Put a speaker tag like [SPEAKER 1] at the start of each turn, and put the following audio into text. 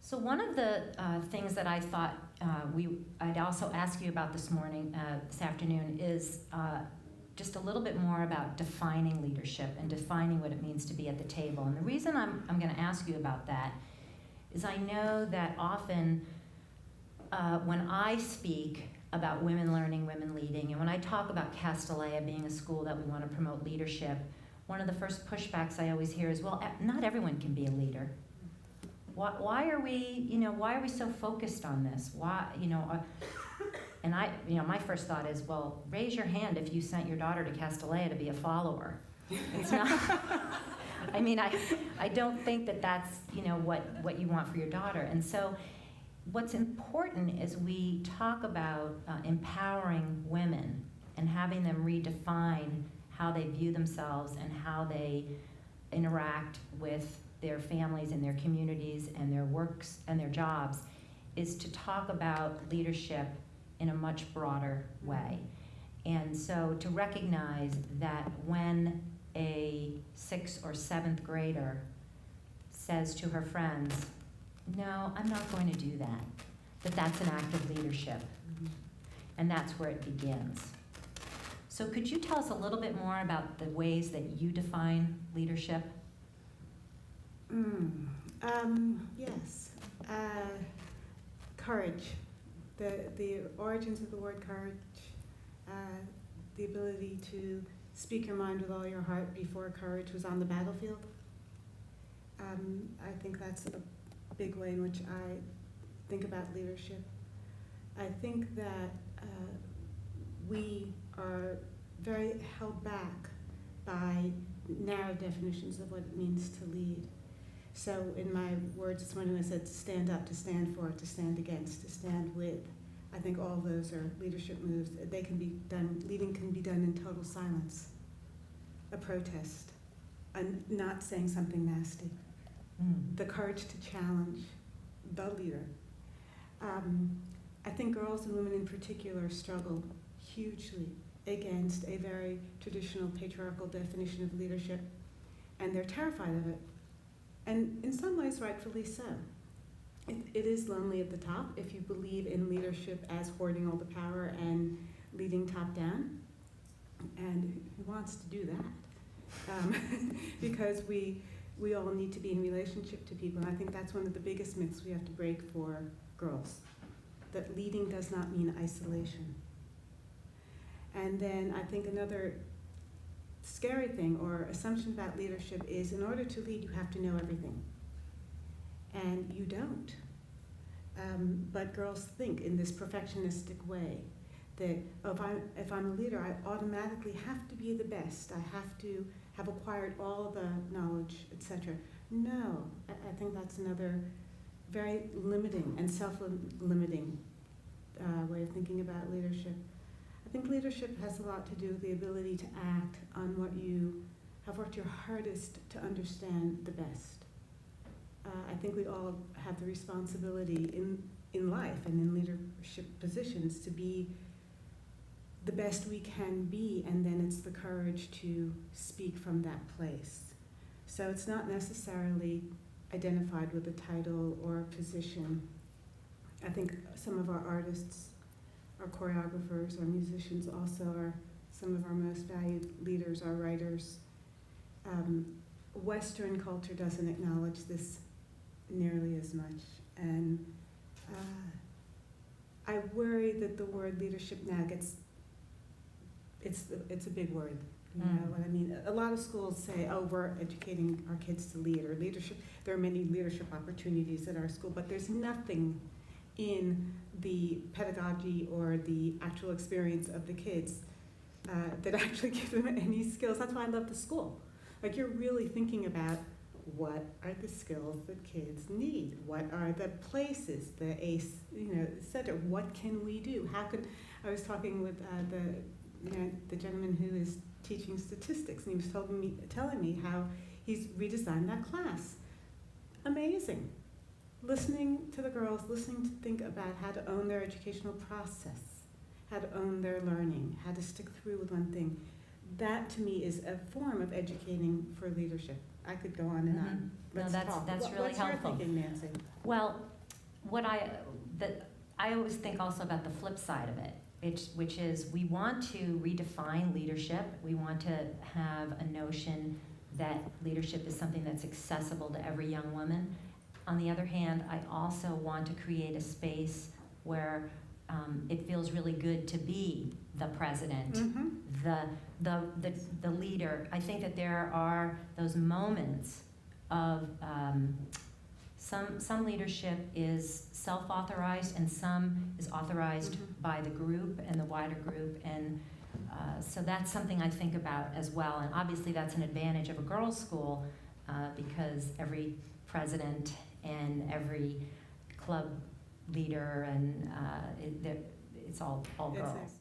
[SPEAKER 1] So one of the things that I thought I'd also ask you about this afternoon, is just a little bit more about defining leadership and defining what it means to be at the table. And the reason I'm going to ask you about that is I know that often when I speak about women learning, women leading, and when I talk about Castellea being a school that we want to promote leadership, one of the first pushbacks I always hear is, well, not everyone can be a leader. Why are we so focused on this? Why, and my first thought is, well, raise your hand if you sent your daughter to Castellea to be a follower. It's not. I mean, I don't think that that's what you want for your daughter. And so, what's important is we talk about empowering women and having them redefine how they view themselves and how they interact with their families and their communities and their works and their jobs, is to talk about leadership in a much broader way. And so to recognize that when a 6th or 7th grader says to her friends, no, I'm not going to do that, that's an act of leadership. Mm-hmm. And that's where it begins. So could you tell us a little bit more about the ways that you define leadership?
[SPEAKER 2] Yes. Courage. The origins of the word courage, the ability to speak your mind with all your heart before courage was on the battlefield. I think that's a big way in which I think about leadership. I think that we are very held back by narrow definitions of what it means to lead. So in my words this morning I said to stand up, to stand for, to stand against, to stand with. I think all those are leadership moves. They can be done, leading can be done in total silence. A protest, not saying something nasty. The courage to challenge the leader. I think girls and women in particular struggle hugely against a very traditional patriarchal definition of leadership, and they're terrified of it. And in some ways, rightfully so. It is lonely at the top if you believe in leadership as hoarding all the power and leading top down. And who wants to do that? Because we all need to be in relationship to people. And I think that's one of the biggest myths we have to break for girls, that leading does not mean isolation. And then I think another scary thing or assumption about leadership is in order to lead, you have to know everything. And you don't. But girls think in this perfectionistic way that if I'm a leader, I automatically have to be the best. I have to have acquired all the knowledge, etc. No, I think that's another very limiting and self-limiting way of thinking about leadership. I think leadership has a lot to do with the ability to act on what you have worked your hardest to understand the best. I think we all have the responsibility in life and in leadership positions to be the best we can be, and then it's the courage to speak from that place. So it's not necessarily identified with a title or a position. I think some of our artists, our choreographers, our musicians also are some of our most valued leaders, our writers. Western culture doesn't acknowledge this nearly as much. And I worry that the word leadership now it's a big word. You know what I mean? A lot of schools say, oh, we're educating our kids to lead, or leadership. There are many leadership opportunities at our school, but there's nothing in the pedagogy or the actual experience of the kids that actually give them any skills. That's why I love the school. Like, you're really thinking about what are the skills that kids need? What are the places, the ACE, etc. What can we do? How can, I was talking with the gentleman who is teaching statistics, and he was telling me how he's redesigned that class. Amazing. Listening to the girls, listening to think about how to own their educational process, how to own their learning, how to stick through with one thing. That, to me, is a form of educating for leadership. I could go on and on.
[SPEAKER 1] No, that's really
[SPEAKER 2] What's
[SPEAKER 1] helpful.
[SPEAKER 2] your thinking, Nancy?
[SPEAKER 1] Well, I always think also about the flip side of it, which is we want to redefine leadership. We want to have a notion that leadership is something that's accessible to every young woman. On the other hand, I also want to create a space where it feels really good to be the president, the leader. I think that there are those moments of some leadership is self-authorized and some is authorized by the group and the wider group, and so that's something I think about as well. And obviously that's an advantage of a girls' school because every president and every club leader and it's all girls.